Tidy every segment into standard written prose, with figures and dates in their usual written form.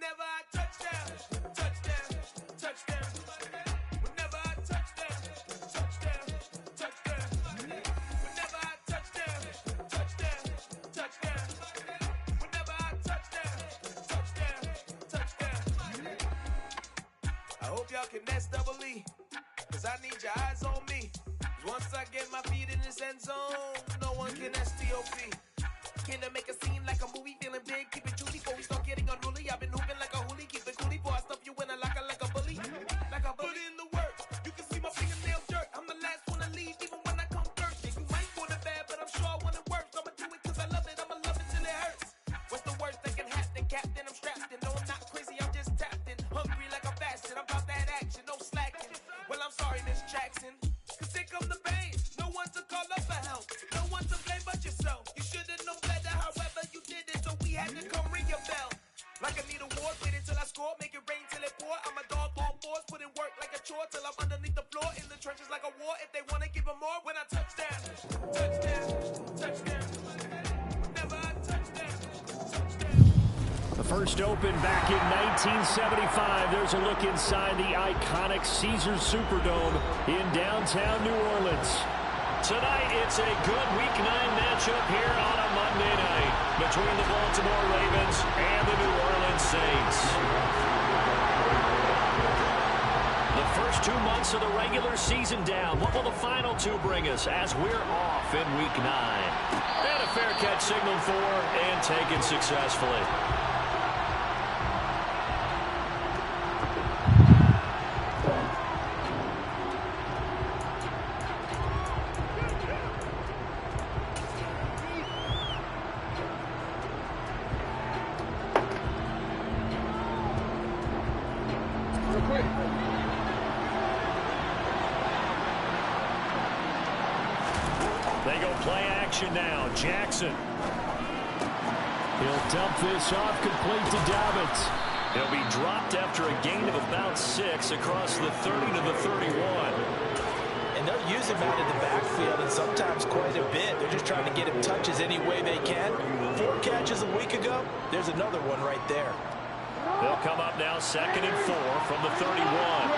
Whenever I touchdown, touchdown, touchdown. Whenever I touchdown, touchdown, touchdown. Whenever I touchdown, touchdown, touchdown. Whenever I touchdown, touchdown, touchdown. I hope y'all can nest double E, cause I need your eyes on me. Once I get my feet in this end zone, no one can STOP. Can I make a scene like a movie, feeling big, keep it juicy before we start getting unruly. I've been hooping like a hoolie, keep it coolie before I stuff you in a locker like a bully. Like a bully. Put in the work, you can see my fingernail dirt. I'm the last one to leave, even when I come first. Yeah, you might want it bad, but I'm sure I want it worse. I'ma do it cause I love it, I'ma love it till it hurts. What's the worst that can happen, Captain? I'm strapped in, no I'm not crazy, I'm just tapped in. Hungry like I'm fasting, I'm about that action, no slacking. Well I'm sorry, Miss Jackson, cause here come the pain. No one to call up for help, no one to blame but yourself. You should've known better, however you did it, so we had to come ring your bell. Like I need a award, wait until I score, make it rain till it pour. I'm a dog on fours, put in work like a chore till I'm underneath the floor, in the trenches like a war. If they wanna give them more, when I touchdown, touchdown, touchdown. Whenever I touchdown, touchdown. The first opened back in 1975. There's a look inside the iconic Caesars Superdome in downtown New Orleans. Tonight, it's a good Week 9 matchup here on a Monday night between the Baltimore Ravens and the New Orleans Saints. The first 2 months of the regular season down. What will the final two bring us as we're off in Week 9? And a fair catch signaled for and taken successfully. They go play action now. Jackson. He'll dump this off complete to Dobbins. He'll be dropped after a gain of about 6 across the 30 to the 31. And they'll use him out of the backfield, and sometimes quite a bit. They're just trying to get him touches any way they can. 4 catches a week ago. There's another one right there. They'll come up now 2nd and 4 from the 31.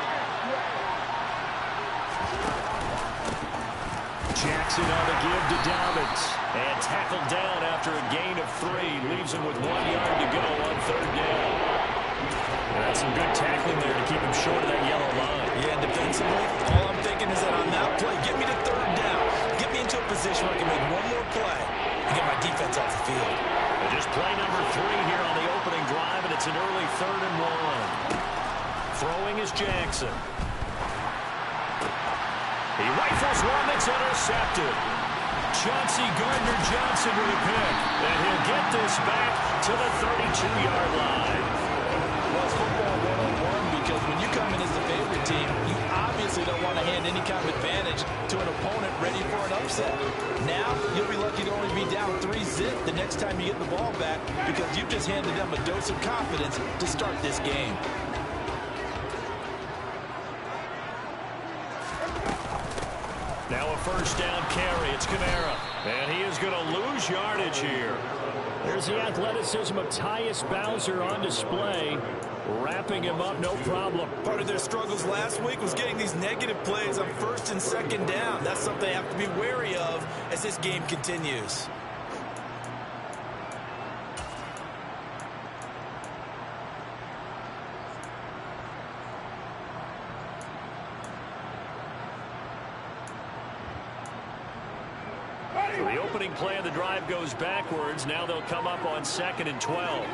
Jackson on the give to Dobbins. And tackled down after a gain of 3. Leaves him with 1 yard to go on 3rd down. That's some good tackling there to keep him short of that yellow line. Yeah, defensively, all I'm thinking is that on that play, get me to 3rd down. Get me into a position where I can make one more play and get my defense off the field. And just play number 3 here on the opening drive, and it's an early 3rd and 1. Throwing is Jackson. He rifles one that's intercepted. Chauncey Gardner-Johnson with a pick. And he'll get this back to the 32-yard line. Well, it's football 101 because when you come in as the favorite team, you obviously don't want to hand any kind of advantage to an opponent ready for an upset. Now, you'll be lucky to only be down 3-zip the next time you get the ball back because you've just handed them a dose of confidence to start this game. Now a first down carry. It's Kamara. And he is going to lose yardage here. There's the athleticism of Tyus Bowser on display. Wrapping him up, no problem. Part of their struggles last week was getting these negative plays on 1st and 2nd down. That's something they have to be wary of as this game continues. So the opening play of the drive goes backwards. Now they'll come up on 2nd and 12.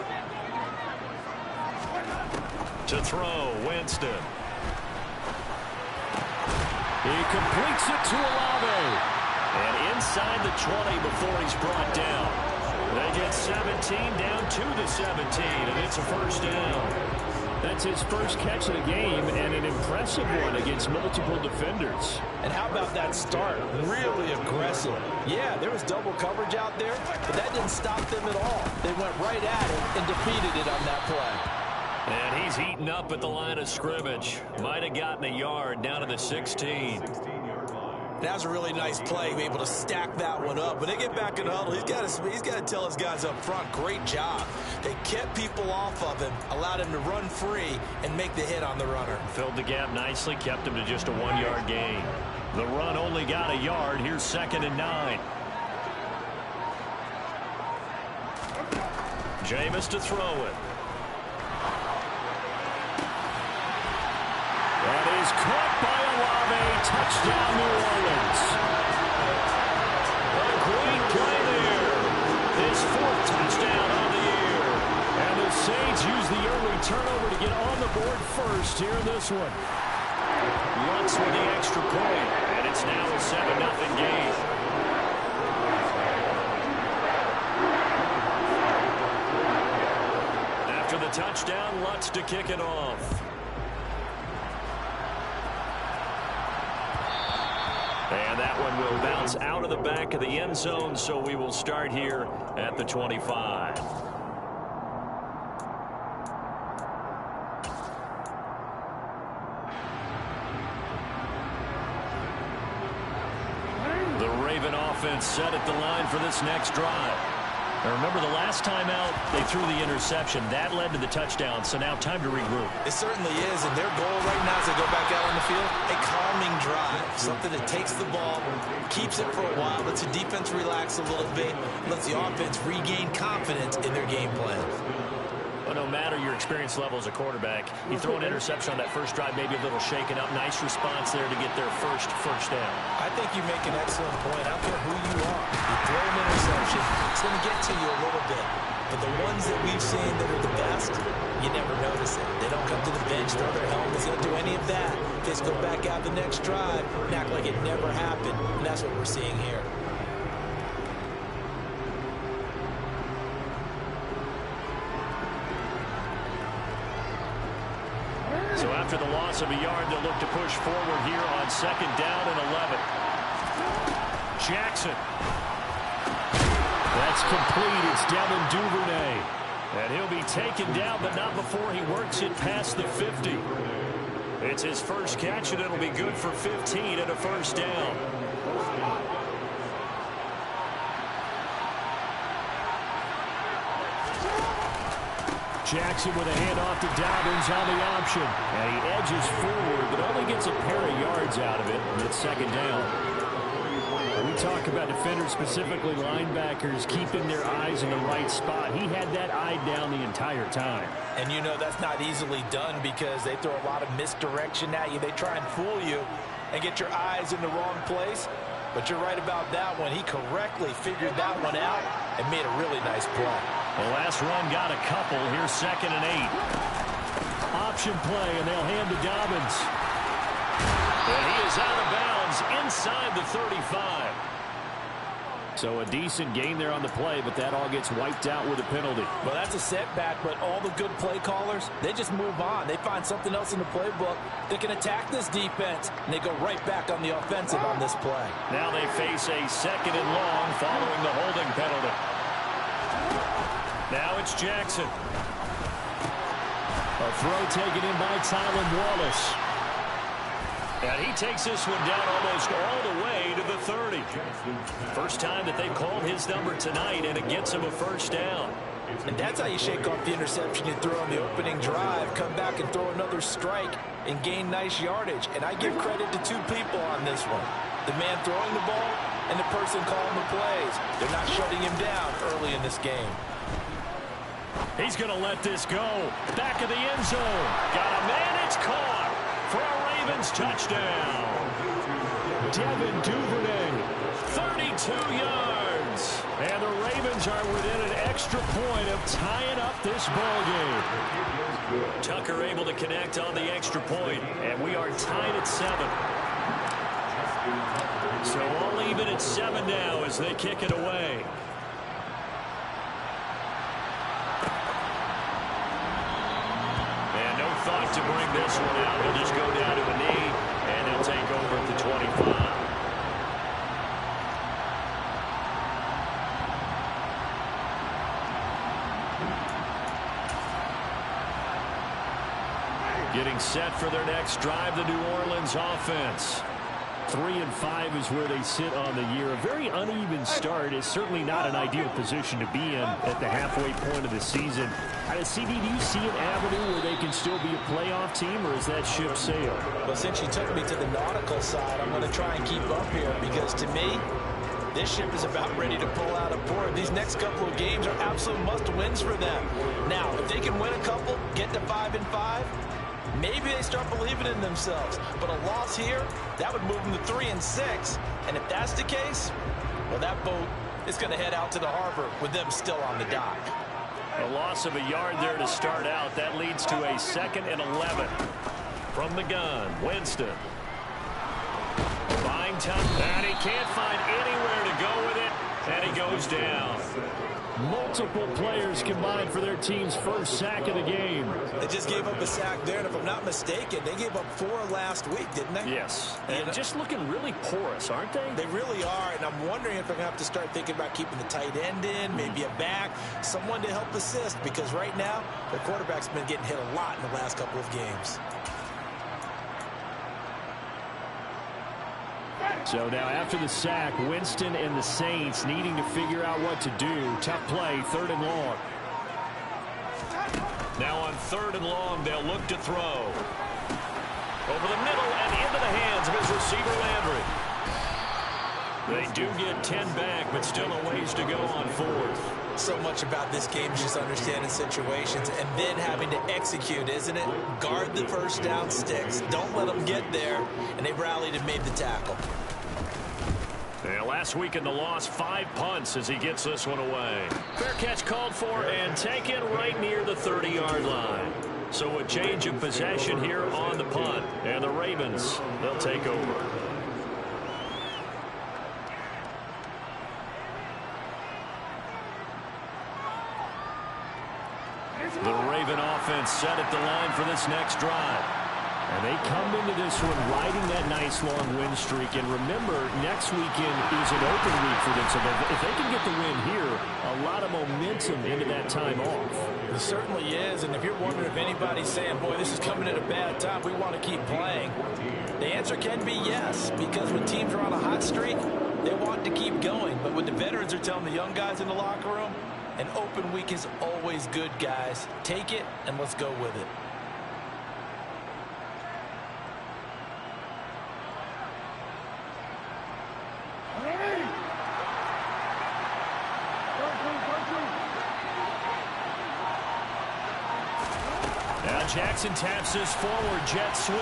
To throw, Winston. He completes it to Olave. And inside the 20 before he's brought down. They get 17 down to the 17, and it's a first down. That's his first catch of the game, and an impressive one against multiple defenders. And how about that start? Really aggressive. Yeah, there was double coverage out there, but that didn't stop them at all. They went right at it and defeated it on that play. And he's eaten up at the line of scrimmage. Might have gotten a yard down to the 16. That was a really nice play, able to stack that one up. When they get back in the huddle, he's got to tell his guys up front, great job. They kept people off of him, allowed him to run free and make the hit on the runner. Filled the gap nicely, kept him to just a 1-yard gain. The run only got a yard. Here's 2nd and 9. Jameis to throw it. That is caught by Olave. Touchdown, New Orleans. A great play there. His 4th touchdown on the year. And the Saints use the early turnover to get on the board first here in this one. Lutz with the extra point, and it's now a 7-0 game. After the touchdown, Lutz to kick it off. And that one will bounce out of the back of the end zone, so we will start here at the 25. The Raven offense set at the line for this next drive. Now remember, the last time out, they threw the interception. That led to the touchdown, so now time to regroup. It certainly is, and their goal right now as they go back out on the field, a calming drive, something that takes the ball, keeps it for a while, lets the defense relax a little bit, lets the offense regain confidence in their game plan. Well, no matter your experience level as a quarterback, you throw an interception on that first drive, maybe a little shaken up. Nice response there to get their first down. I think you make an excellent point. I don't care who you are. You throw an interception, it's going to get to you a little bit. But the ones that we've seen that are the best, you never notice it. They don't come to the bench, throw their helmets, they don't do any of that. They just go back out the next drive and act like it never happened. And that's what we're seeing here. So after the loss of a yard, they'll look to push forward here on 2nd down and 11. Jackson. That's complete. It's Devin Duvernay. And he'll be taken down, but not before he works it past the 50. It's his first catch, and it'll be good for 15 and a first down. Jackson with a handoff to Dobbins on the option. And he edges forward, but only gets a pair of yards out of it. And it's 2nd down. We talk about defenders, specifically linebackers, keeping their eyes in the right spot. He had that eye down the entire time. And you know that's not easily done because they throw a lot of misdirection at you. They try and fool you and get your eyes in the wrong place. But you're right about that one. He correctly figured that one out and made a really nice play. The last run got a couple. Here's 2nd and 8. Option play, and they'll hand to Dobbins. And he is out of bounds inside the 35. So a decent gain there on the play, but that all gets wiped out with a penalty. Well, that's a setback, but all the good play callers, they just move on. They find something else in the playbook that can attack this defense, and they go right back on the offensive on this play. Now they face a 2nd and long following the holding penalty. Now it's Jackson. A throw taken in by Tylan Wallace. And he takes this one down almost all the way to the 30. First time that they've called his number tonight, and it gets him a first down. And that's how you shake off the interception you throw on the opening drive, come back and throw another strike and gain nice yardage. And I give credit to two people on this one. The man throwing the ball and the person calling the plays. They're not shutting him down early in this game. He's going to let this go. Back of the end zone. Got a man. It's caught for a Ravens touchdown. Devin Duvernay. 32 yards. And the Ravens are within an extra point of tying up this ball game. Tucker able to connect on the extra point, and we are tied at 7. So all even at 7 now as they kick it away. And no thought to bring this one out. He'll just go down to a knee, and he'll take over at the 25. Getting set for their next drive, the New Orleans offense. 3-5 is where they sit on the year. A very uneven start is certainly not an ideal position to be in at the halfway point of the season. CD, do you see an avenue where they can still be a playoff team, or is that ship sailed? Well, since you took me to the nautical side, I'm going to try and keep up here because to me, this ship is about ready to pull out of port. These next couple of games are absolute must-wins for them. Now, if they can win a couple, get to 5-5, maybe they start believing in themselves. But a loss here, that would move them to 3-6. And if that's the case, well, that boat is going to head out to the harbor with them still on the dock. A loss of a yard there to start out. That leads to a 2nd and 11. From the gun, Winston. Buying time, and he can't find anywhere to go with it, and he goes down. Multiple players combined for their team's first sack of the game. They just gave up a sack there, and if I'm not mistaken, they gave up 4 last week, didn't they? Yes, and just looking really porous, aren't they? They really are, and I'm wondering if they're going to have to start thinking about keeping the tight end in, maybe a back, someone to help assist, because right now, their quarterback's been getting hit a lot in the last couple of games. So now after the sack, Winston and the Saints needing to figure out what to do. Tough play, 3rd and long. Now on 3rd and long, they'll look to throw. Over the middle and into the hands of his receiver, Landry. They do get 10 back, but still a ways to go on 4th. So much about this game is just understanding situations and then having to execute, isn't it? Guard the first down sticks. Don't let them get there. And they rallied and made the tackle. And last week in the loss, 5 punts as he gets this one away. Fair catch called for and taken right near the 30-yard line. So a change of possession here on the punt. And the Ravens, they'll take over. The Raven offense set at the line for this next drive. And they come into this one riding that nice long win streak. And remember, next weekend is an open week for them. So if they can get the win here, a lot of momentum into that time off. It certainly is. And if you're wondering if anybody's saying, boy, this is coming at a bad time, we want to keep playing, the answer can be yes. Because when teams are on a hot streak, they want to keep going. But what the veterans are telling the young guys in the locker room, an open week is always good, guys. Take it, and let's go with it. Now Jackson taps this forward jet sweep.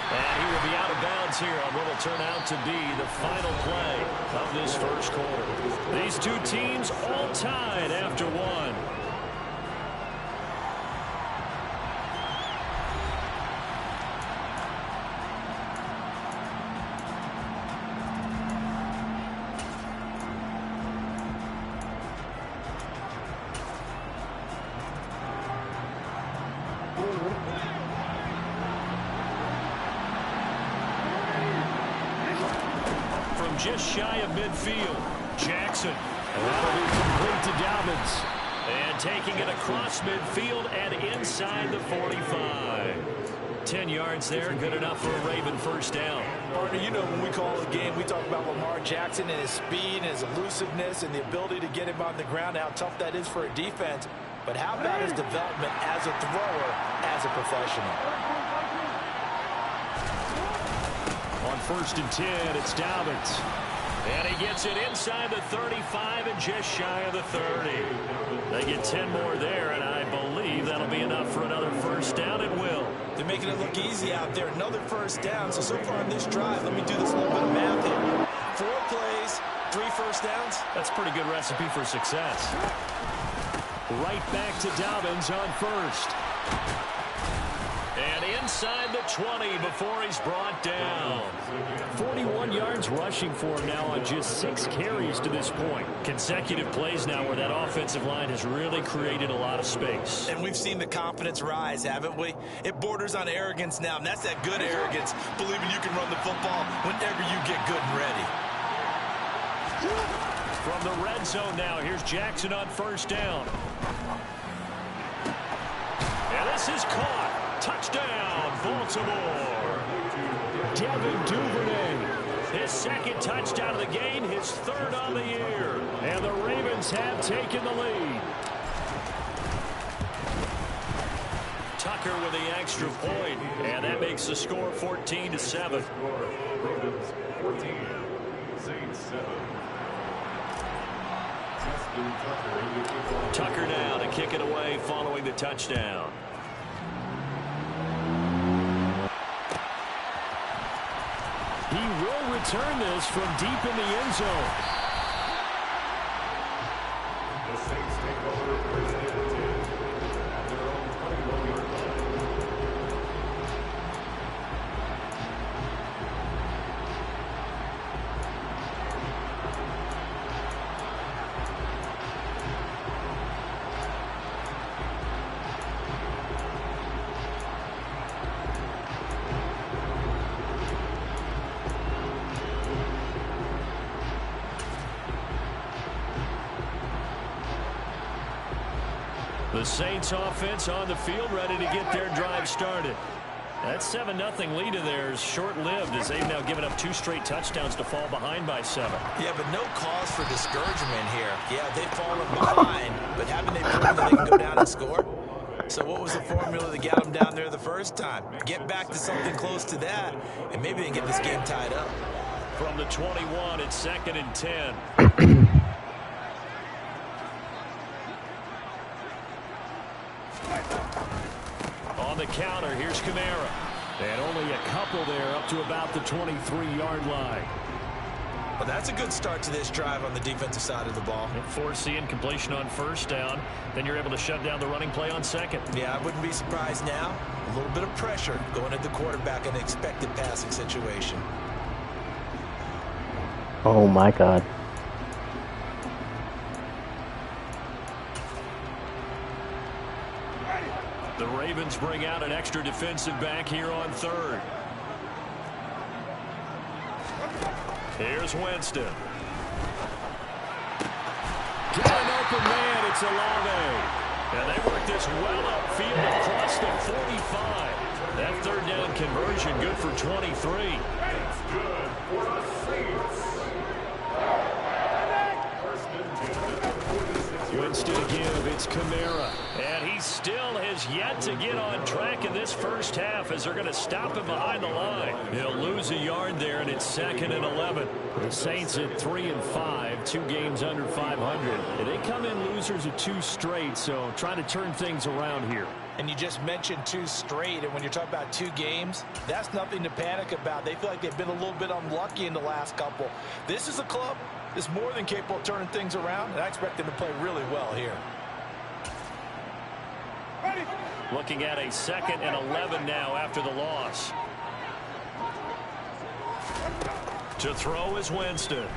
And he will be out of bounds here on what will turn out to be the final play of this first quarter. These two teams all tied after one. Just shy of midfield. Jackson. That'll be complete to Dobbins. And taking it across midfield and inside the 45. 10 yards there, good enough for a Raven first down. Partner, you know when we call a game, we talk about Lamar Jackson and his speed and his elusiveness and the ability to get him on the ground, how tough that is for a defense. But how about his development as a thrower, as a professional? On 1st and 10, it's Dobbins. And he gets it inside the 35 and just shy of the 30. They get 10 more there, and I believe that'll be enough for another first down. It will. They're making it look easy out there. Another first down. So far in this drive, let me do this little bit of math here. 4 plays, 3 first downs. That's a pretty good recipe for success. Right back to Dobbins on 1st. And inside the 20 before he's brought down. 41 yards rushing for him now on just 6 carries to this point. Consecutive plays now where that offensive line has really created a lot of space. And we've seen the confidence rise, haven't we? It borders on arrogance now, and that's that good arrogance, believing you can run the football whenever you get good and ready. From the red zone now, here's Jackson on 1st down. And this is caught. Touchdown, Baltimore. Devin Duvernay. His second touchdown of the game, his third on the year. And the Ravens have taken the lead. Tucker with the extra point, and that makes the score 14-7. Ravens 14, Saints 7. Tucker now to kick it away following the touchdown. He will return this from deep in the end zone. The Saints take over first and 10 at their own 21-yard line. The Saints offense on the field ready to get their drive started. That 7-0 lead of theirs short-lived as they've now given up 2 straight touchdowns to fall behind by 7. Yeah, but no cause for discouragement here. Yeah, they've fallen behind, but haven't they proven that they can go down and score? So what was the formula that got them down there the first time? Get back to something close to that, and maybe they can get this game tied up. From the 21, it's 2nd and 10. On the counter, here's Kamara. And only a couple there up to about the 23-yard line. Well, that's a good start to this drive on the defensive side of the ball. Force the incompletion on first down. Then you're able to shut down the running play on second. Yeah, I wouldn't be surprised now. A little bit of pressure going at the quarterback in an expected passing situation. Oh, my God. The Ravens bring out an extra defensive back here on 3rd. Here's Winston. Got an open man. It's Olave. And they work this well upfield across the 45. That 3rd down conversion good for 23. It's good for the Saints. First and 10 for the Saints. Winston again. It's Kamara. And he still has yet to get on track in this first half as they're going to stop him behind the line. He'll lose a yard there, and it's 2nd and 11. The Saints at 3-5, 2 games under 500. They come in losers of 2 straight, so trying to turn things around here. And you just mentioned 2 straight, and when you're talking about 2 games, that's nothing to panic about. They feel like they've been a little bit unlucky in the last couple. This is a club that's more than capable of turning things around, and I expect them to play really well here. Looking at a 2nd and 11 now after the loss. To throw is Winston.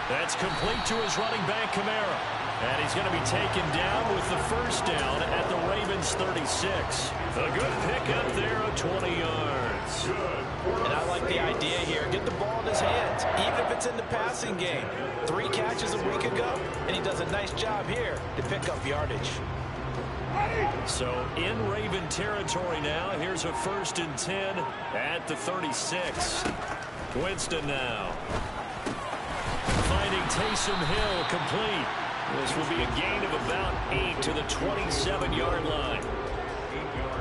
That's complete to his running back, Kamara. And he's going to be taken down with the first down at the Ravens 36. A good pickup there of 20 yards. And I like the idea here. Get the ball in his hands, even if it's in the passing game. 3 catches a week ago, and he does a nice job here to pick up yardage. So in Raven territory now. Here's a 1st and 10 at the 36. Winston now. Finding Taysom Hill complete. This will be a gain of about 8 to the 27-yard line.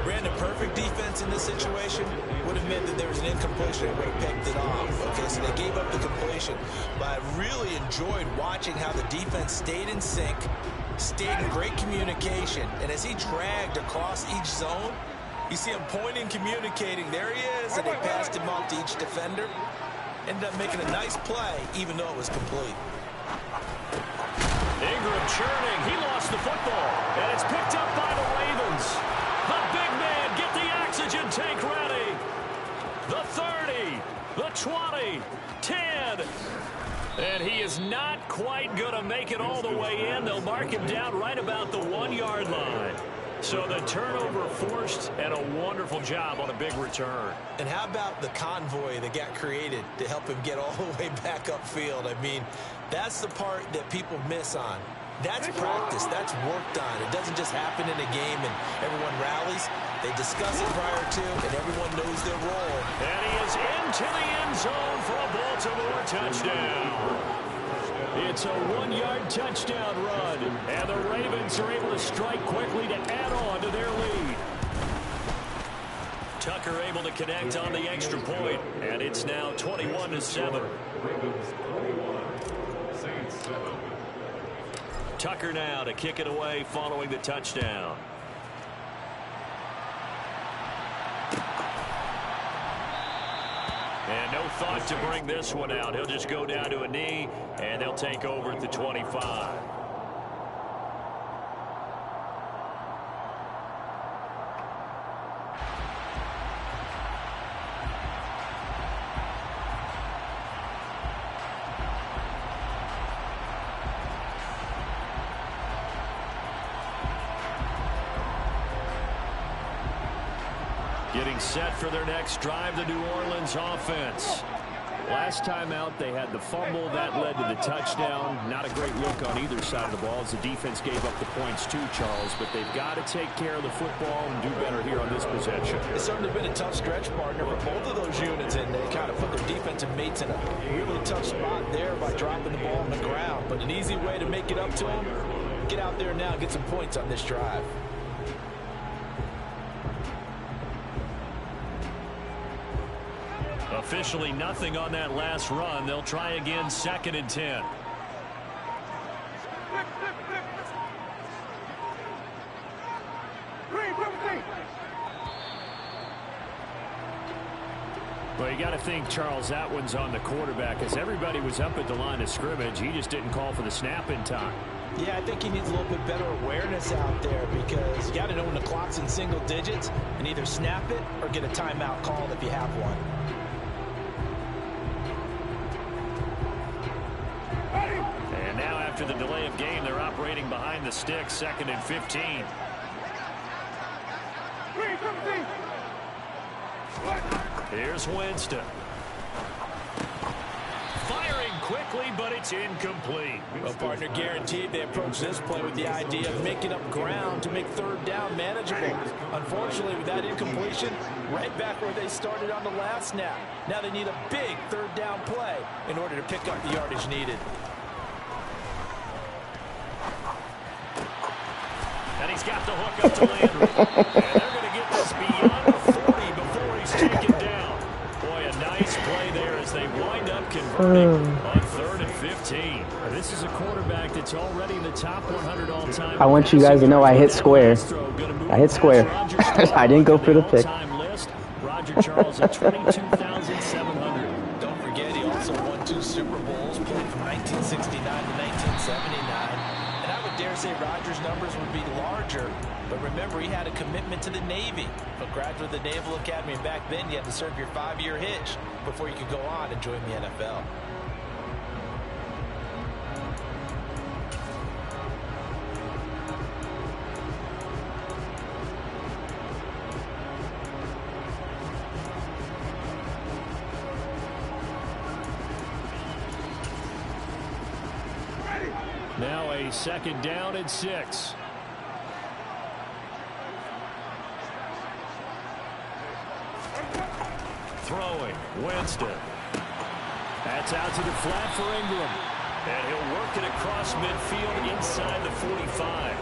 Brandon, perfect defense in this situation would have meant that there was an incompletion and would have picked it off. Okay, so they gave up the completion. But I really enjoyed watching how the defense stayed in sync, stayed in great communication. And as he dragged across each zone, you see him pointing, communicating. There he is, and they passed him off to each defender. Ended up making a nice play, even though it was complete. Ingram churning. He lost the football. And it's picked up by the Ravens. The big man, get the oxygen tank ready. The 30, the 20, 10. And he is not quite going to make it all the way in. They'll mark him down right about the 1-yard line. So the turnover forced, and a wonderful job on a big return. And how about the convoy that got created to help him get all the way back upfield? I mean, that's the part that people miss on. That's practice. That's worked on. It doesn't just happen in a game and everyone rallies. They discuss it prior to, and everyone knows their role. And he is into the end zone for a Baltimore touchdown. It's a 1-yard touchdown run, and the Ravens are able to strike quickly to add on to their lead. Tucker able to connect on the extra point, and it's now 21-7. Tucker now to kick it away following the touchdown. And no thought to bring this one out. He'll just go down to a knee, and they'll take over at the 25. Getting set for their next drive, the New Orleans offense. Last time out, they had the fumble. That led to the touchdown. Not a great look on either side of the ball as the defense gave up the points too, Charles. But they've got to take care of the football and do better here on this possession. It's certainly been a tough stretch, partner, for both of those units, and they kind of put their defensive mates in a really tough spot there by dropping the ball on the ground. But an easy way to make it up to them, get out there now and get some points on this drive. Officially nothing on that last run. They'll try again, 2nd and 10. Well, you got to think, Charles, that one's on the quarterback as everybody was up at the line of scrimmage. He just didn't call for the snap in time. Yeah, I think he needs a little bit better awareness out there because you got to know when the clock's in single digits and either snap it or get a timeout called if you have one. And now after the delay of game, they're operating behind the sticks, 2nd and 15. Here's Winston. Firing quickly, but it's incomplete. Well, partner, guaranteed they approach this play with the idea of making up ground to make 3rd down manageable. Unfortunately, with that incompletion, right back where they started on the last snap. Now they need a big 3rd down play in order to pick up the yardage needed. And he's got the hook up to Landry. And they're going to get this beyond the 40 before he's taken down. Boy, a nice play there as they wind up converting on 3rd and 15. This is a quarterback that's already in the top 100 all-time. I want you guys to know I hit square. I hit square. I didn't go for the pick. Roger Charles at 22,700. Don't forget, he also won 2 Super Bowls, played from 1969 to 1979. And I would dare say Rodgers' numbers would be larger, but remember, he had a commitment to the Navy. A graduate of the Naval Academy, and back then you had to serve your 5-year hitch before you could go on and join the NFL. Now a 2nd down and 6. Throwing, Winston. That's out to the flat for Ingram. And he'll work it across midfield inside the 45.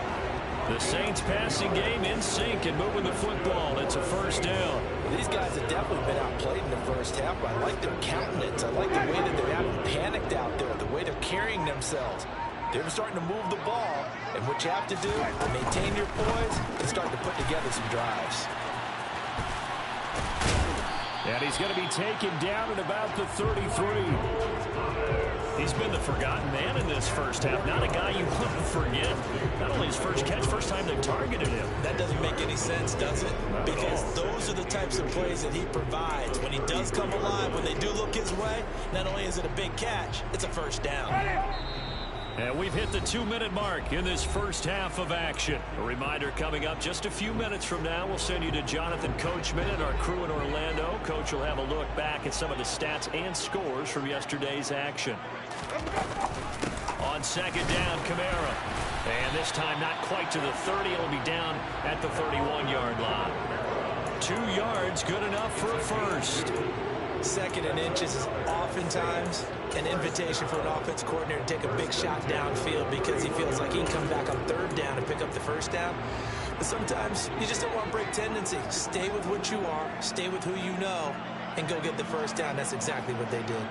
The Saints passing game in sync and moving the football. It's a 1st down. These guys have definitely been outplayed in the first half, but I like their countenance. I like the way that they haven't panicked out there, the way they're carrying themselves. They're starting to move the ball, and what you have to do, maintain your poise and start to put together some drives. And he's going to be taken down at about the 33. He's been the forgotten man in this first half. Not a guy you want to forget. Not only his first catch, first time they targeted him. That doesn't make any sense, does it? Because those are the types of plays that he provides. When he does come alive, when they do look his way, not only is it a big catch, it's a 1st down. And we've hit the 2-minute mark in this first half of action. A reminder coming up just a few minutes from now, we'll send you to Jonathan Coachman and our crew in Orlando. Coach will have a look back at some of the stats and scores from yesterday's action. On 2nd down, Kamara. And this time not quite to the 30. It'll be down at the 31-yard line. 2 yards, good enough for a first. 2nd and inches is oftentimes an invitation for an offense coordinator to take a big shot downfield because he feels like he can come back on 3rd down and pick up the first down. But sometimes you just don't want to break tendency. Stay with what you are, stay with who you know, and go get the first down. That's exactly what they did.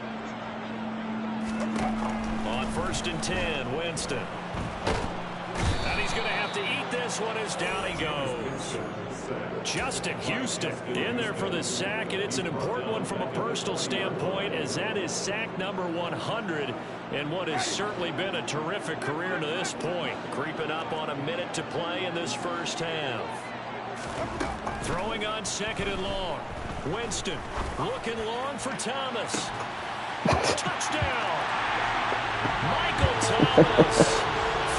On 1st and 10, Winston. And he's going to have to eat this one as down he goes. Justin Houston in there for the sack, and it's an important one from a personal standpoint as that is sack number 100 in what has certainly been a terrific career to this point. Creeping up on a minute to play in this first half. Throwing on 2nd and long. Winston looking long for Thomas. Touchdown! Michael Thomas,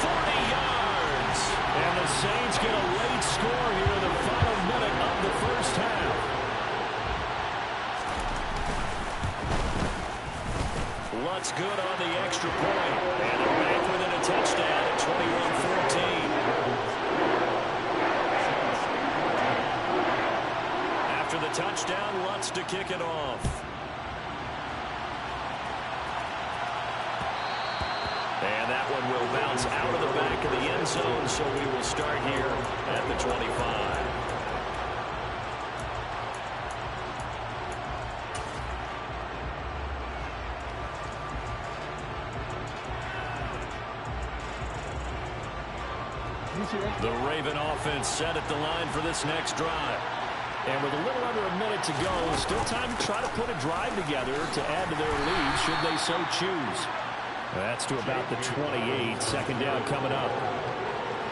40 yards. And the Saints get a late score here in the final minute of the first half. Lutz good on the extra point. And they're back within a touchdown at 21-14. After the touchdown, Lutz to kick it off. And that one will bounce out of the back of the end zone, so we will start here at the 25. The Raven offense set at the line for this next drive. And with a little under a minute to go, still time to try to put a drive together to add to their lead should they so choose. That's to about the 28. 2nd down coming up.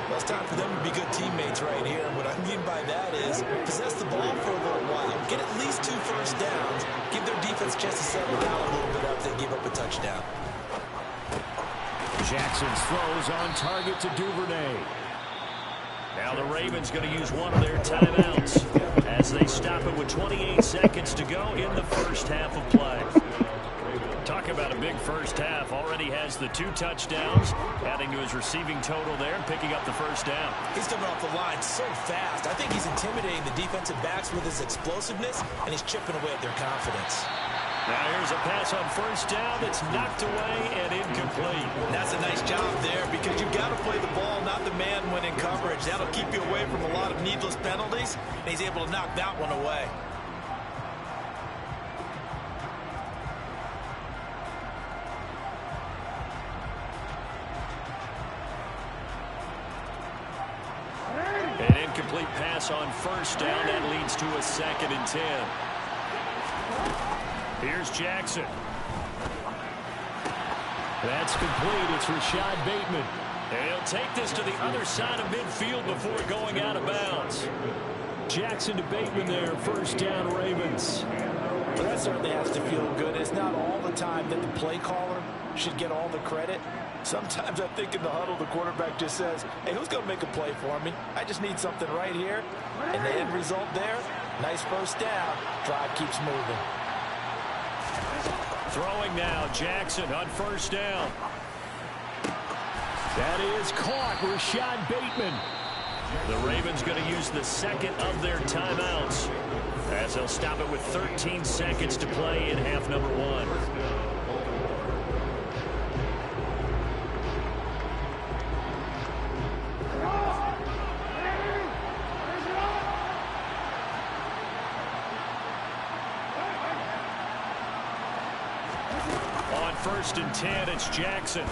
Well, it's time for them to be good teammates right here. And what I mean by that is possess the ball for a little while. Get at least 2 first downs. Give their defense a chance to settle down a little bit after they give up a touchdown. Jackson's throws on target to Duvernay. Now the Ravens going to use one of their timeouts as they stop it with 28 seconds to go in the first half of play. Talk about a big first half. Already has the 2 touchdowns, adding to his receiving total there and picking up the first down. He's coming off the line so fast. I think he's intimidating the defensive backs with his explosiveness, and he's chipping away at their confidence. Now here's a pass on 1st down that's knocked away and incomplete. That's a nice job there because you've got to play the ball, not the man when in coverage. That'll keep you away from a lot of needless penalties, and he's able to knock that one away. An incomplete pass on 1st down. That leads to a 2nd and 10. Here's Jackson. That's complete. It's Rashad Bateman. And he'll take this to the other side of midfield before going out of bounds. Jackson to Bateman there. 1st down, Ravens. Well, that certainly has to feel good. It's not all the time that the play caller should get all the credit. Sometimes I think in the huddle, the quarterback just says, hey, who's going to make a play for me? I just need something right here. And the end result there, nice 1st down. Drive keeps moving. Throwing now, Jackson on 1st down. That is caught. Rashad Bateman. The Ravens going to use the 2nd of their timeouts as they'll stop it with 13 seconds to play in half number 1. On 1st and 10, it's Jackson.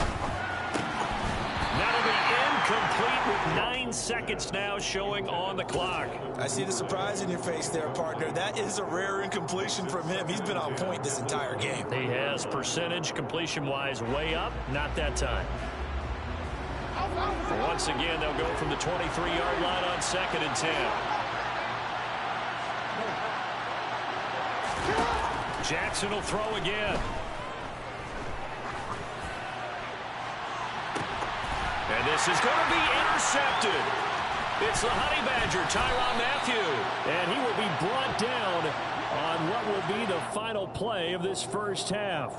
That'll be incomplete with 9 seconds now showing on the clock. I see the surprise in your face there, partner. That is a rare incompletion from him. He's been on point this entire game. He has percentage completion-wise way up. Not that time. Once again, they'll go from the 23-yard line on 2nd and 10. Jackson will throw again. And this is going to be intercepted. It's the Honey Badger, Tyrann Mathieu. And he will be brought down on what will be the final play of this first half.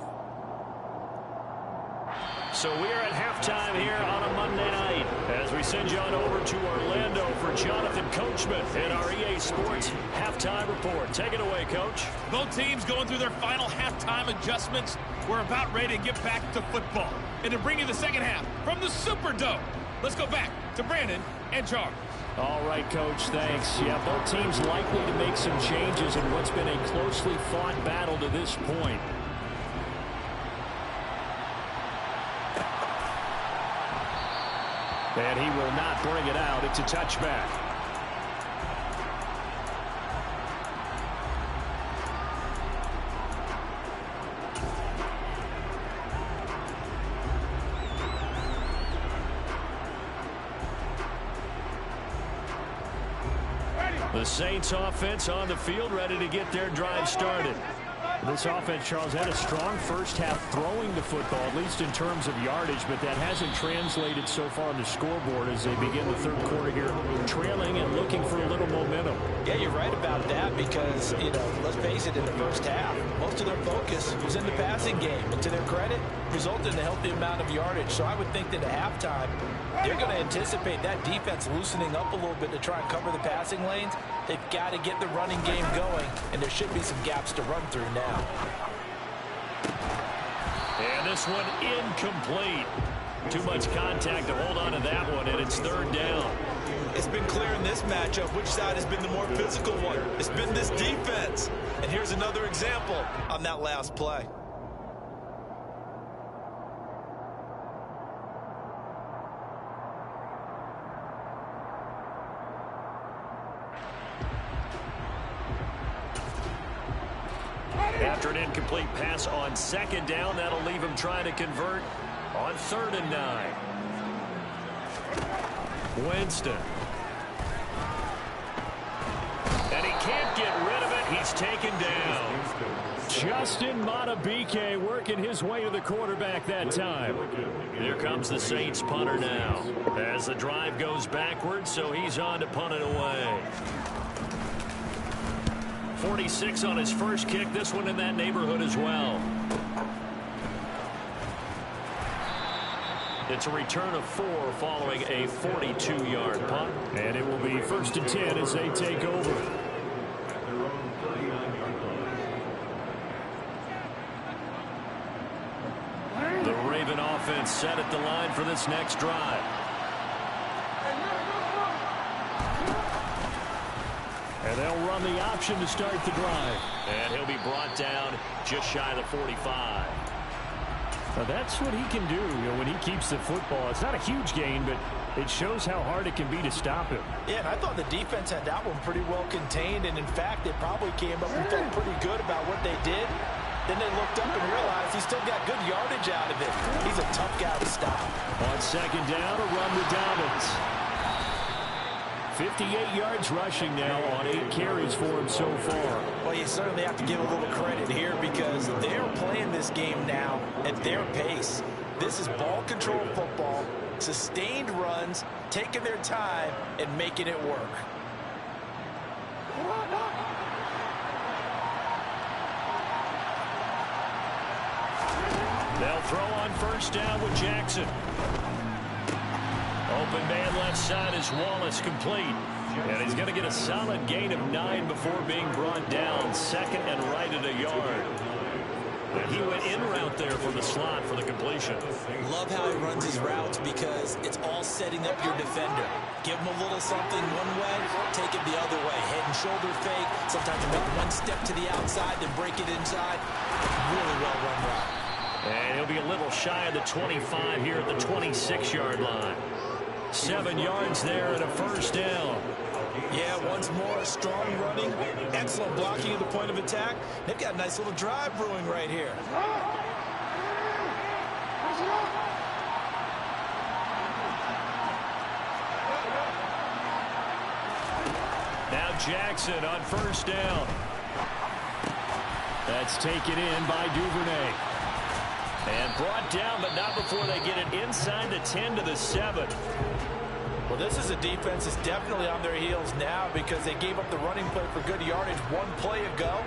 So we are at halftime here on a Monday night as we send you on over to Orlando for Jonathan Coachman in our EA Sports Halftime Report. Take it away, Coach. Both teams going through their final halftime adjustments. We're about ready to get back to football. And to bring you the second half from the Superdome, let's go back to Brandon and Charles. All right, Coach, thanks. Yeah, both teams likely to make some changes in what's been a closely fought battle to this point. And he will not bring it out. It's a touchback. The Saints offense on the field, ready to get their drive started. This offense, Charles, had a strong first half throwing the football, at least in terms of yardage, but that hasn't translated so far on the scoreboard as they begin the third quarter here, trailing and looking for a little momentum. Yeah, you're right about that because, let's face it, in the first half, most of their focus was in the passing game. And to their credit, resulted in a healthy amount of yardage. So I would think that at halftime, they're going to anticipate that defense loosening up a little bit to try and cover the passing lanes. They've got to get the running game going, and there should be some gaps to run through now. And this one incomplete. Too much contact to hold on to that one, and it's third down. It's been clear in this matchup which side has been the more physical one. It's been this defense. And here's another example on that last play. After an incomplete pass on second down, that'll leave him trying to convert on 3rd and 9. Winston. And he can't get rid of it. He's taken down. Justin Matabike working his way to the quarterback that time. Here comes the Saints punter now as the drive goes backwards, so he's on to punt it away. 46 on his first kick. This one in that neighborhood as well. It's a return of 4 following a 42-yard punt. And it will be 1st and 10 as they take over. The Raven offense set at the line for this next drive. And they'll run the option to start the drive. And he'll be brought down just shy of the 45. Now that's what he can do, when he keeps the football. It's not a huge gain, but it shows how hard it can be to stop him. Yeah, and I thought the defense had that one pretty well contained, and in fact, they probably came up and felt pretty good about what they did. Then they looked up and realized he still got good yardage out of it. He's a tough guy to stop. On second down, a run with Dobbins. 58 yards rushing now on 8 carries for him so far. Well, you certainly have to give a little credit here because they're playing this game now at their pace. This is ball control football, sustained runs, taking their time, and making it work. They'll throw on 1st down with Jackson. Open man left side is Wallace, complete. And he's going to get a solid gain of 9 before being brought down. 2nd and right at a yard. And he went in route there for the slot for the completion. Love how he runs his routes because it's all setting up your defender. Give him a little something one way, take it the other way. Head and shoulder fake. Sometimes you make one step to the outside, then break it inside. Really well run route. And he'll be a little shy of the 25 here at the 26-yard line. 7 yards there and a 1st down. Yeah, once more, strong running, excellent blocking at the point of attack. They've got a nice little drive brewing right here. Now Jackson on 1st down. That's taken in by Duvernay. And brought down, but not before they get it inside the 10 to the 7. Well, this is a defense that's definitely on their heels now because they gave up the running play for good yardage 1 play ago.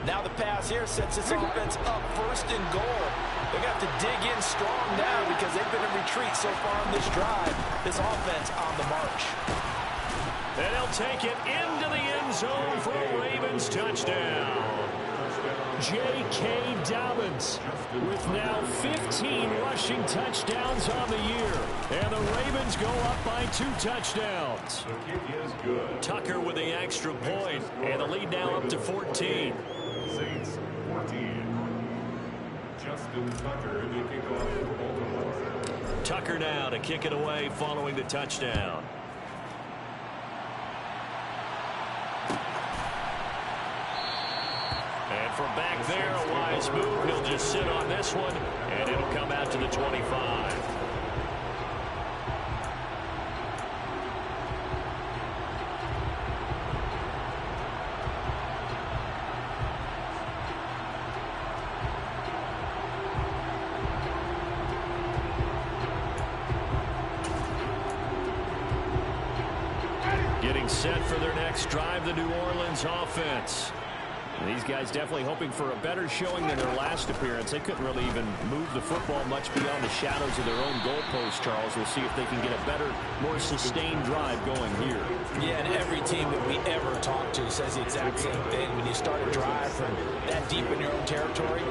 Now the pass here sets this offense up 1st and goal. They got to dig in strong now because they've been in retreat so far in this drive. This offense on the march. And he'll take it into the end zone for a Ravens touchdown. J.K. Dobbins with now 15 rushing touchdowns on the year. And the Ravens go up by 2 touchdowns. Tucker with the extra point, and the lead now up to 14. Saints 14. Justin Tucker to kick off for Baltimore. Tucker now to kick it away following the touchdown. And from back there, a wise move. He'll just sit on this one, and it'll come out to the 25. Getting set for their next drive, the New Orleans offense. These guys definitely hoping for a better showing than their last appearance. They couldn't really even move the football much beyond the shadows of their own goalpost, Charles. We'll see if they can get a better, more sustained drive going here. Yeah, and every team that we ever talk to says the exact same thing. When you start a drive from that deep in your own territory,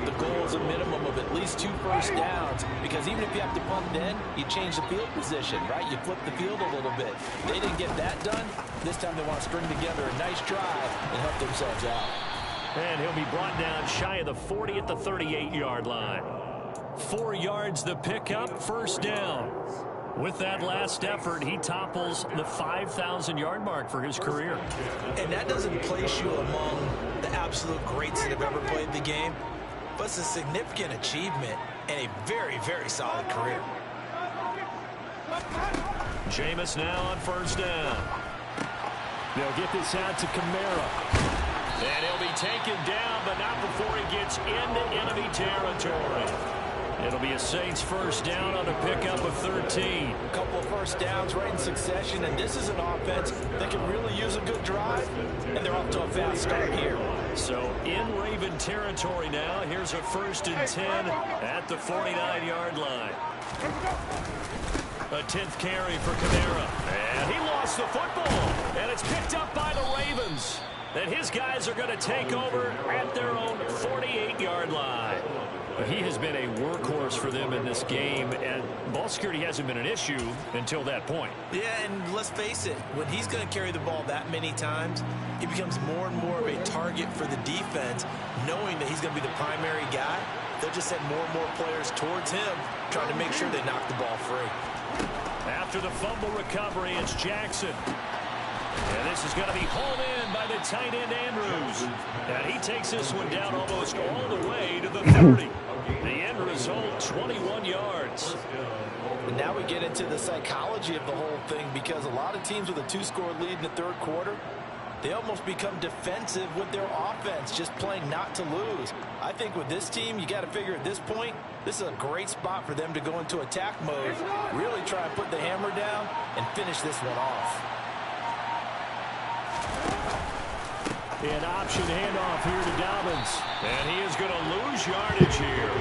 the goal is a minimum of at least 2 first downs, because even if you have to punt then, you change the field position, right? You flip the field a little bit. They didn't get that done. This time they want to string together a nice drive and help themselves out. And he'll be brought down shy of the 40 at the 38-yard line. 4 yards the pickup, first down. With that last effort, he topples the 5,000-yard mark for his career. And that doesn't place you among the absolute greats that have ever played the game, but it's a significant achievement and a very, very solid career. Jameis now on first down. They'll get this out to Kamara. And he'll be taken down, but not before he gets into enemy territory. It'll be a Saints first down on a pickup of 13. A couple of first downs right in succession, and this is an offense that can really use a good drive, and they're off to a fast start here. So in Raven territory now, here's a 1st and 10 at the 49-yard line. A 10th carry for Kamara. And he lost the football, and it's picked up by the Ravens. And his guys are going to take over at their own 48-yard line. He has been a workhorse for them in this game, and ball security hasn't been an issue until that point. Yeah, and let's face it, when he's going to carry the ball that many times, he becomes more and more of a target for the defense, knowing that he's going to be the primary guy. They'll just send more and more players towards him, trying to make sure they knock the ball free. After the fumble recovery, it's Jackson. And this is going to be hauled in by the tight end, Andrews. And he takes this one down almost all the way to the 30. The end result, 21 yards. And now we get into the psychology of the whole thing, because a lot of teams with a 2-score lead in the 3rd quarter, they almost become defensive with their offense, just playing not to lose. I think with this team, you got to figure at this point, this is a great spot for them to go into attack mode, really try and put the hammer down and finish this one off. An option handoff here to Dobbins. And he is going to lose yardage here.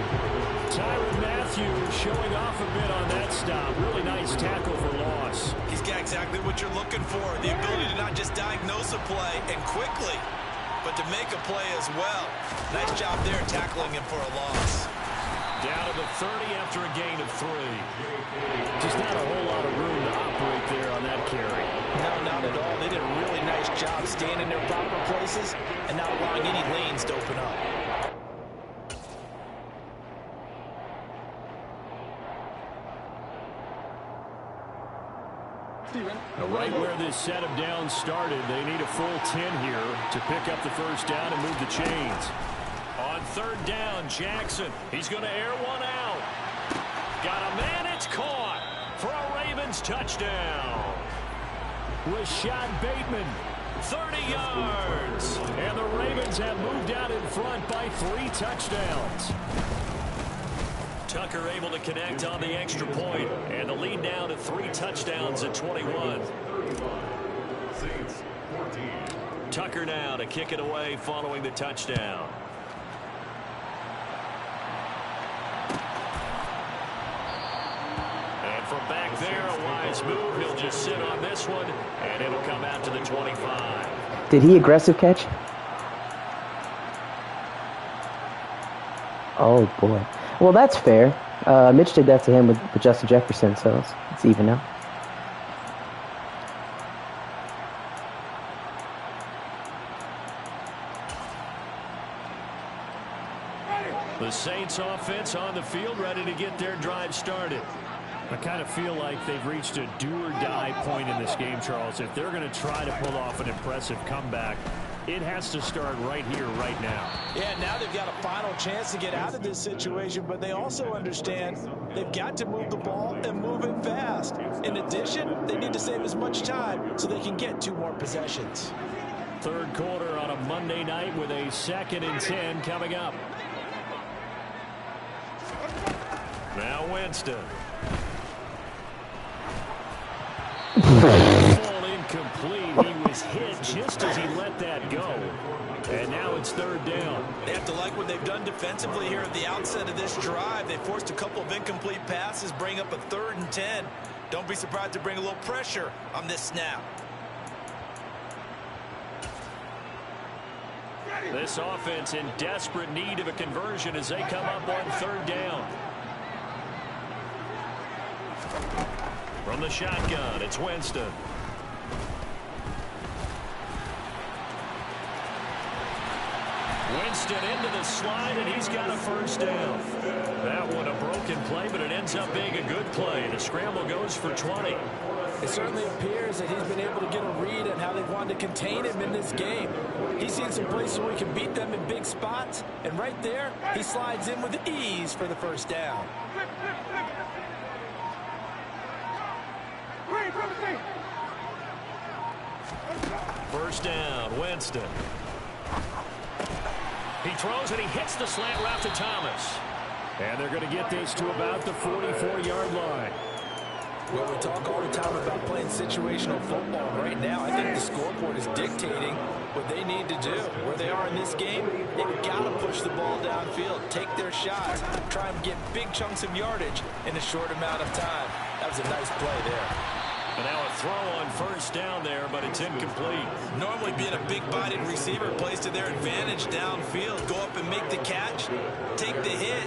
Tyrann Mathieu showing off a bit on that stop. Really nice tackle for loss. He's got exactly what you're looking for. The ability to not just diagnose a play and quickly, but to make a play as well. Nice job there tackling him for a loss. Down to the 30 after a gain of 3. Just not a whole lot of room to operate there on that carry. No, not at all. They did a really nice job staying in their proper places and not allowing any lanes to open up. Right where this set of downs started, they need a full 10 here to pick up the first down and move the chains. On 3rd down, Jackson. He's going to air one out. Got a man, it's caught for a Ravens touchdown. Rashad Bateman, 30 yards. and the Ravens have moved out in front by 3 touchdowns. Tucker able to connect on the extra point, and the lead down to 3 touchdowns at 21. Saints 14. Tucker now to kick it away following the touchdown. there, a wise move. He'll just sit on this one, and it'll come out to the 25. Did he aggressive catch? Oh, boy. Well, that's fair. Mitch did that to him with Justin Jefferson, so it's even now. The Saints offense on the field, ready to get their drive started. I kind of feel like they've reached a do-or-die point in this game, Charles. If they're going to try to pull off an impressive comeback, it has to start right here, right now. Yeah, now they've got a final chance to get out of this situation, but they also understand they've got to move the ball and move it fast. In addition, they need to save as much time so they can get 2 more possessions. Third quarter on a Monday night with a 2nd and 10 coming up. Now Winston. Ball incomplete. He was hit just as he let that go. And now it's 3rd down. They have to like what they've done defensively here at the outset of this drive. They forced a couple of incomplete passes, bring up a 3rd and 10. Don't be surprised to bring a little pressure on this snap. This offense in desperate need of a conversion as they come up on 3rd down. From the shotgun, it's Winston. Winston into the slide, and he's got a 1st down. That one a broken play, but it ends up being a good play. The scramble goes for 20. It certainly appears that he's been able to get a read on how they've wanted to contain him in this game. He's seen some places where he can beat them in big spots, and right there, he slides in with ease for the 1st down. First down, Winston. He throws and he hits the slant route to Thomas. And they're going to get this to about the 44-yard line. Well, we talk all the time about playing situational football. Right now, I think the scoreboard is dictating what they need to do. Where they are in this game, they've got to push the ball downfield, take their shots, try and get big chunks of yardage in a short amount of time. That was a nice play there. And now a throw on 1st down there, but it's incomplete. Normally being a big-bodied receiver plays to their advantage downfield. Go up and make the catch, take the hit,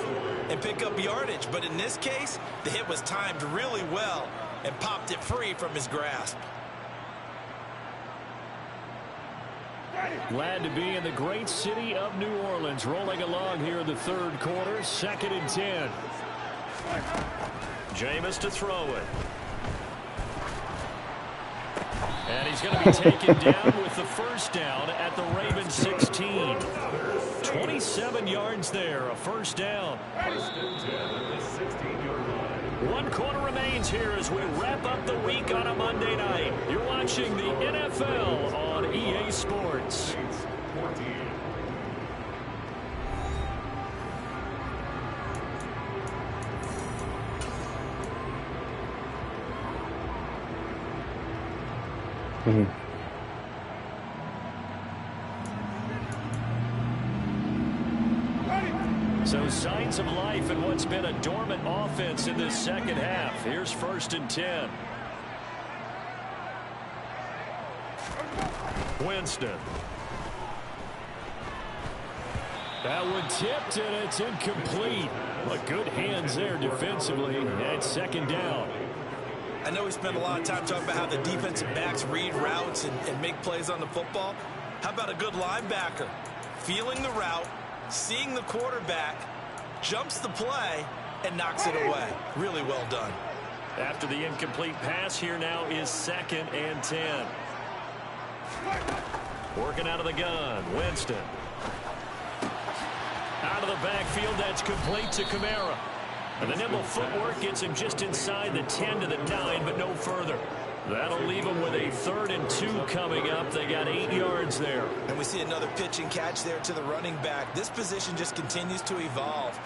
and pick up yardage. But in this case, the hit was timed really well and popped it free from his grasp. Glad to be in the great city of New Orleans, rolling along here in the 3rd quarter, 2nd and 10. Jameis to throw it. And he's going to be taken down with the 1st down at the Ravens 16. 27 yards there, a 1st down. 1 quarter remains here as we wrap up the week on a Monday night. You're watching the NFL on EA Sports. So signs of life in what's been a dormant offense in this 2nd half. Here's 1st and 10. Winston. That one tipped, and it's incomplete. But good hands there defensively. And 2nd down. I know we spent a lot of time talking about how the defensive backs read routes and make plays on the football. How about a good linebacker? Feeling the route, seeing the quarterback, jumps the play, and knocks it away. Really well done. After the incomplete pass, here now is 2nd and 10. Working out of the gun, Winston. Out of the backfield, that's complete to Kamara. And the nimble footwork gets him just inside the 10 to the 9, but no further. That'll leave them with a 3rd and 2 coming up. They got 8 yards there. And we see another pitch and catch there to the running back. This position just continues to evolve.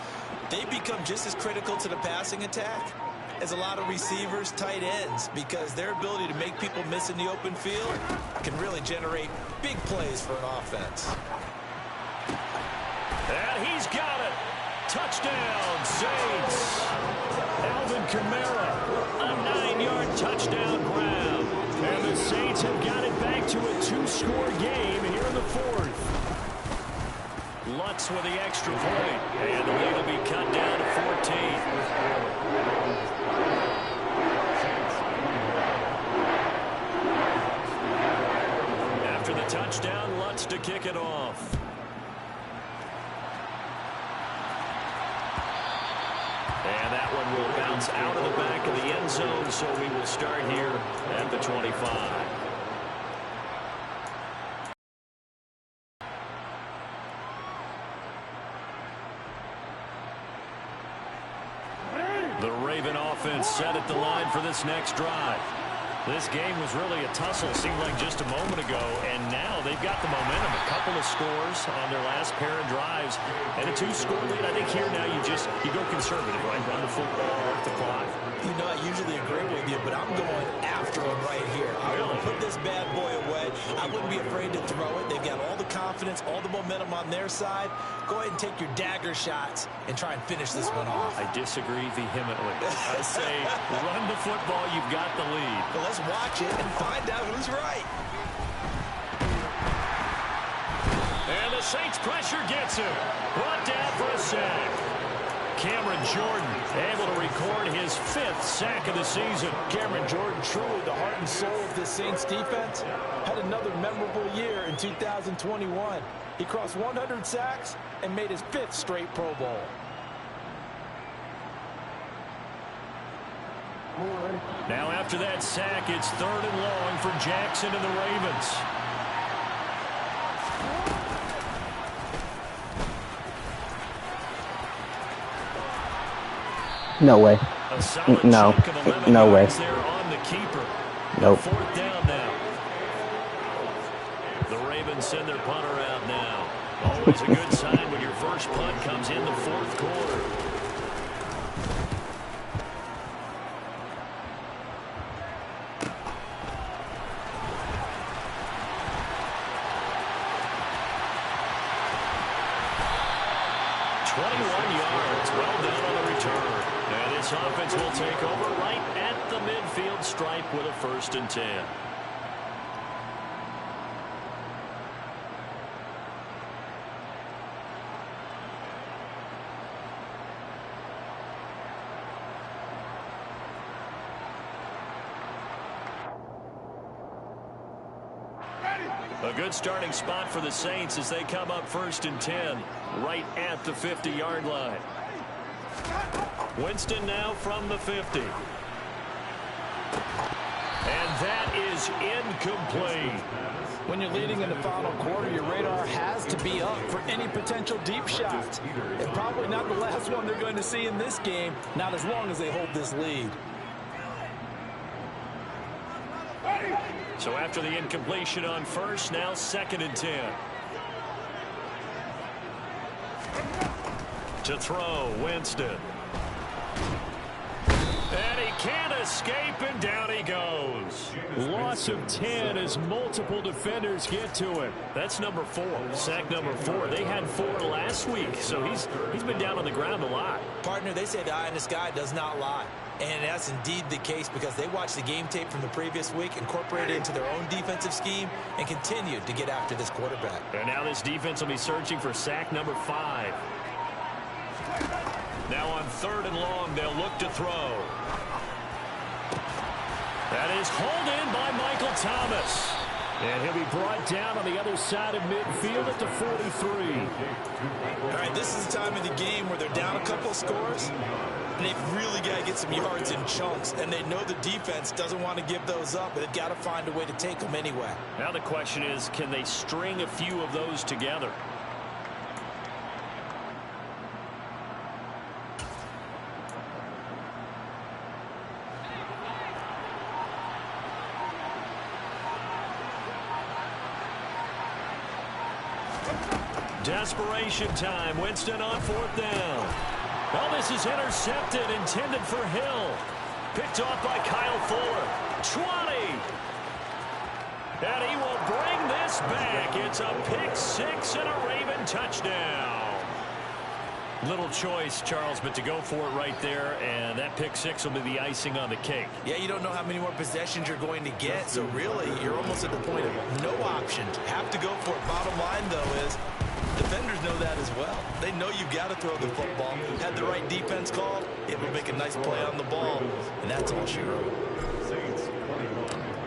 They become just as critical to the passing attack as a lot of receivers, tight ends, because their ability to make people miss in the open field can really generate big plays for an offense. And he's got it. Touchdown, Saints. Alvin Kamara. A 9-yard touchdown grab. And the Saints have got it back to a 2-score game here in the fourth. Lutz with the extra point. And the lead will be cut down to 14. After the touchdown, Lutz to kick it off. And that one will bounce out of the back of the end zone, so we will start here at the 25. The Raven offense set at the line for this next drive. This game was really a tussle, seemed like just a moment ago, and now they've got the momentum. A couple of scores on their last pair of drives, and a 2-score lead. I think here now you go conservative, right? Run the football, work the clock. You know, I usually agree with you, but I'm going after him right here. I will put this bad boy away. I wouldn't be afraid to throw it. They've got all the confidence, all the momentum on their side. Go ahead and take your dagger shots and try and finish this one off. I disagree vehemently. I say run the football, you've got the lead. Well, let's watch it and find out who's right. And the Saints pressure gets him. Brought down for a sack. Cameron Jordan able to record his 5th sack of the season. Cameron Jordan, truly the heart and soul of this Saints defense, had another memorable year in 2021. He crossed 100 sacks and made his 5th straight Pro Bowl. Now after that sack, it's 3rd and long for Jackson and the Ravens. No way. No. No way. Nope. 4th down now. The Ravens send their punter out now. Always a good sign when your first punt comes in the 4th quarter. Offense will take over right at the midfield stripe with a 1st and 10. A good starting spot for the Saints as they come up 1st and 10 right at the 50-yard line. Winston now from the 50. And that is incomplete. When you're leading in the final quarter, your radar has to be up for any potential deep shots. And probably not the last one they're going to see in this game, not as long as they hold this lead. So after the incompletion on 1st, now 2nd and 10. To throw, Winston. And he can't escape, and down he goes. Loss of 10 as multiple defenders get to him. That's number 4, sack number 4. They had 4 last week, so he's been down on the ground a lot. Partner, they say the eye in the sky does not lie. And that's indeed the case because they watched the game tape from the previous week, incorporated it into their own defensive scheme, and continued to get after this quarterback. And now this defense will be searching for sack number 5. Now on 3rd and long, they'll look to throw. That is hauled in by Michael Thomas. And he'll be brought down on the other side of midfield at the 43. All right, this is the time of the game where they're down a couple of scores, and they've really got to get some yards in chunks, and they know the defense doesn't want to give those up, but they've got to find a way to take them anyway. Now the question is, can they string a few of those together? Desperation time. Winston on 4th down. Well, this is intercepted, intended for Hill. Picked off by Kyle Fuller. 20. And he will bring this back. It's a pick 6 and a Raven touchdown. Little choice, Charles, but to go for it right there, and that pick six will be the icing on the cake. Yeah, you don't know how many more possessions you're going to get, so really, you're almost at the point of no options. Have to go for it. Bottom line, though, is defenders know that as well. They know you've got to throw the football. Had the right defense called, it will make a nice play on the ball, and that's all she wrote.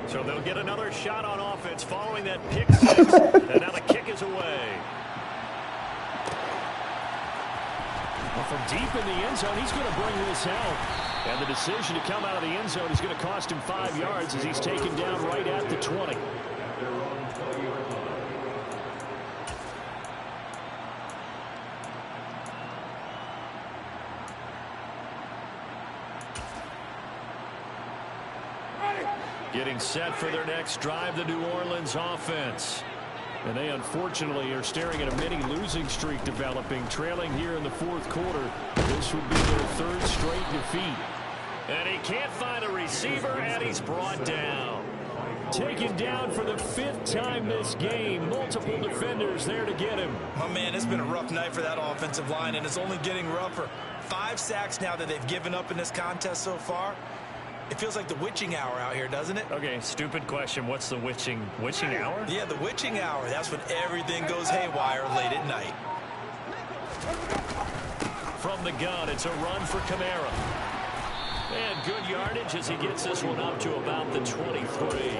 So they'll get another shot on offense following that pick six, and now the kick is away. Well, from deep in the end zone, he's going to bring this out. And the decision to come out of the end zone is going to cost him 5 yards as he's taken down right at the 20. Getting set for their next drive, the New Orleans offense. And they unfortunately are staring at a mini losing streak developing, trailing here in the fourth quarter. This would be their third straight defeat. And he can't find a receiver, and he's brought down. Taken down for the fifth time this game. Multiple defenders there to get him. Oh, man, it's been a rough night for that offensive line, and it's only getting rougher. 5 sacks now that they've given up in this contest so far. It feels like the witching hour out here, doesn't it? Okay, stupid question. What's the witching hour? Yeah, the witching hour. That's when everything goes haywire late at night. From the gun, it's a run for Kamara. And good yardage as he gets this one up to about the 23.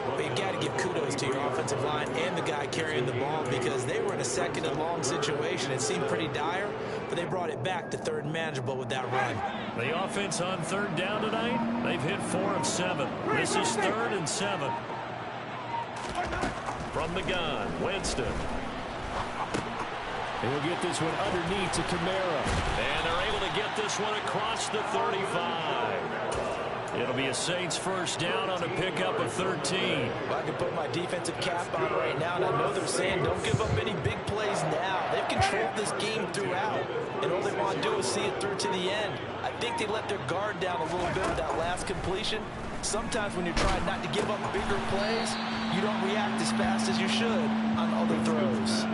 But you've got to give kudos to your offensive line and the guy carrying the ball because they were in a second and long situation. It seemed pretty dire, but they brought it back to third and manageable with that run. The offense on third down tonight, they've hit 4 of 7. This is 3rd and 7. From the gun, Winston. He'll get this one underneath to Kamara. And they're able to get this one across the 35. It'll be a Saints first down on a pickup of 13. Well, I can put my defensive cap on right now, and I know they're saying don't give up any big plays now. They've controlled this game throughout, and all they want to do is see it through to the end. I think they let their guard down a little bit with that last completion. Sometimes when you're trying not to give up bigger plays, you don't react as fast as you should on other throws.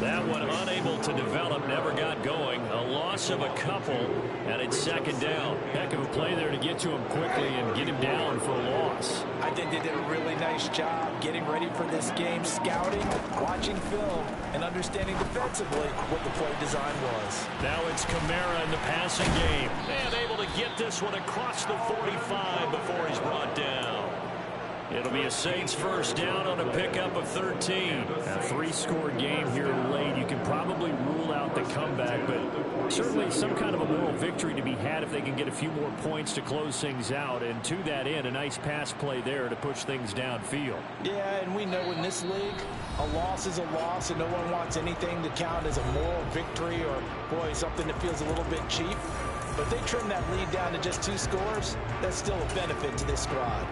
That one unable to develop, never got going. A loss of a couple, and it's second down. Heck of a play there to get to him quickly and get him down for a loss. I think they did a really nice job getting ready for this game, scouting, watching film, and understanding defensively what the play design was. Now it's Kamara in the passing game. And able to get this one across the 45 before he's brought down. It'll be a Saints first down on a pickup of 13. A 3-score game here late. You can probably rule out the comeback, but certainly some kind of a moral victory to be had if they can get a few more points to close things out. And to that end, a nice pass play there to push things downfield. Yeah, and we know in this league, a loss is a loss, and no one wants anything to count as a moral victory or, boy, something that feels a little bit cheap. But if they trim that lead down to just 2 scores, that's still a benefit to this squad.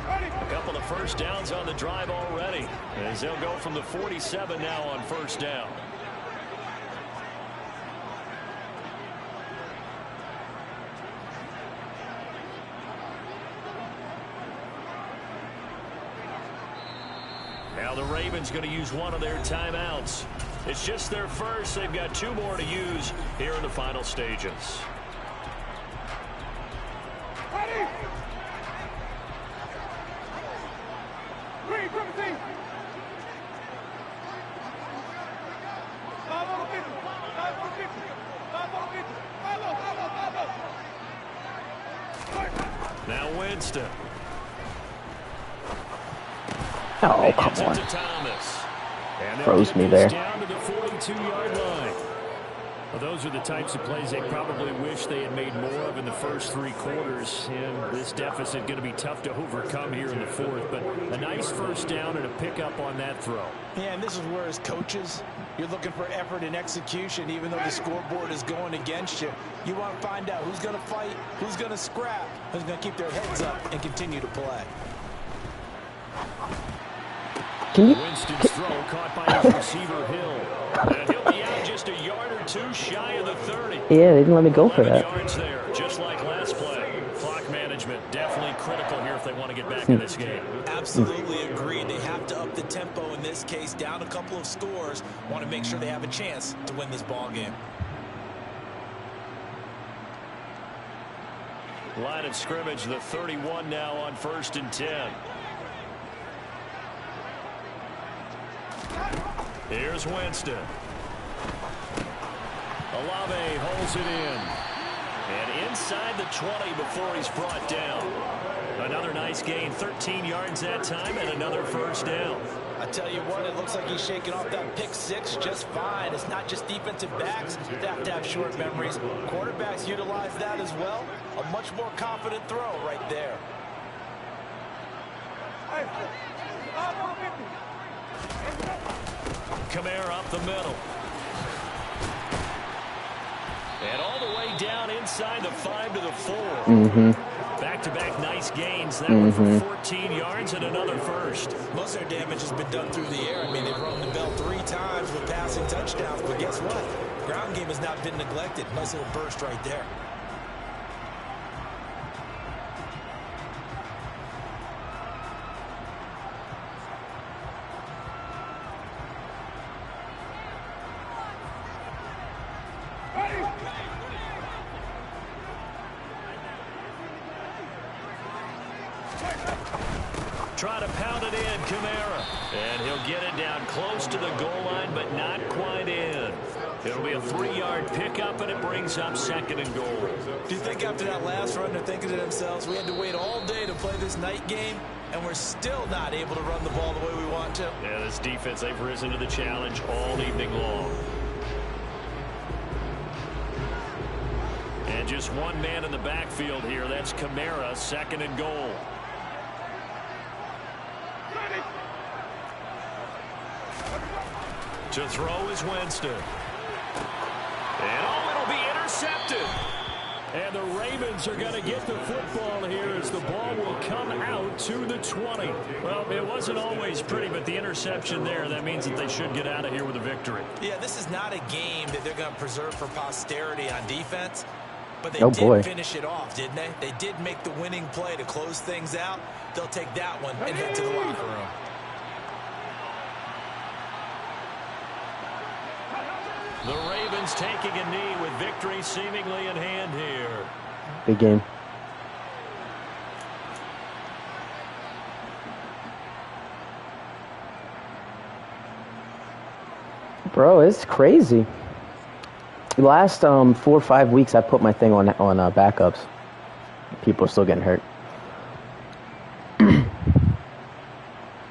A couple of first downs on the drive already, as they'll go from the 47 now on first down. Now the Ravens going to use one of their timeouts. It's just their first. They've got 2 more to use here in the final stages. Ready? Now Winston. Oh, come on. Froze me there. Down to the 42-yard line. Well, those are the types of plays they probably wish they had made more of in the first 3 quarters. And this deficit going to be tough to overcome here in the fourth. But a nice first down and a pickup on that throw. Yeah, and this is where as coaches, you're looking for effort and execution, even though the scoreboard is going against you. You want to find out who's going to fight, who's going to scrap, who's going to keep their heads up and continue to play. Can you? Winston's throw caught by his receiver Hill. And he'll be out just a yard or 2 shy of the 30. Yeah, they didn't let me go for that. Yards there, just like last play. Clock management definitely critical here if they want to get back in this game. Absolutely agree. They have to up the tempo in this case, down a couple of scores. Want to make sure they have a chance to win this ball game. Line of scrimmage, the 31 now on 1st and 10. Here's Winston. Olave holds it in. And inside the 20 before he's brought down. Another nice gain, 13 yards that time, and another first down. I tell you what, it looks like he's shaking off that pick six just fine. It's not just defensive backs that have to have short memories. Quarterbacks utilize that as well. A much more confident throw right there. Kamara up the middle. And all the way down inside the 5 to the 4. Back-to-back nice gains. That one for 14 yards and another first. Most of their damage has been done through the air. I mean, they've rung the bell 3 times with passing touchdowns. But guess what? Ground game has not been neglected. Nice little burst right there. Try to pound it in, Kamara. And he'll get it down close to the goal line, but not quite in. It'll be a 3-yard pickup, and it brings up 2nd and goal. Do you think after that last run they're thinking to themselves, we had to wait all day to play this night game, and we're still not able to run the ball the way we want to? Yeah, this defense, they've risen to the challenge all evening long. And just one man in the backfield here. That's Kamara, 2nd and goal. To throw is Winston. And it'll be intercepted. And the Ravens are going to get the football here as the ball will come out to the 20. Well, it wasn't always pretty, but the interception there, that means that they should get out of here with a victory. Yeah, this is not a game that they're going to preserve for posterity on defense. But they did finish it off, didn't they? They did make the winning play to close things out. They'll take that one and head to the locker room. The Ravens taking a knee with victory seemingly in hand here. Big game. Bro, it's crazy. The last 4 or 5 weeks, I put my thing on backups. People are still getting hurt.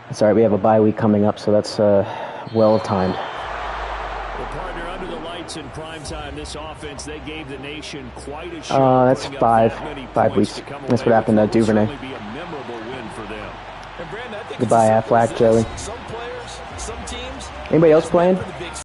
It's all right. We have a bye week coming up, so that's well timed. Well, partner, under the lights in prime time, this offense, they gave the nation quite a show. That's 5 weeks. That's what happened to Duvernay. Goodbye, Aflac, Joey. Anybody else playing?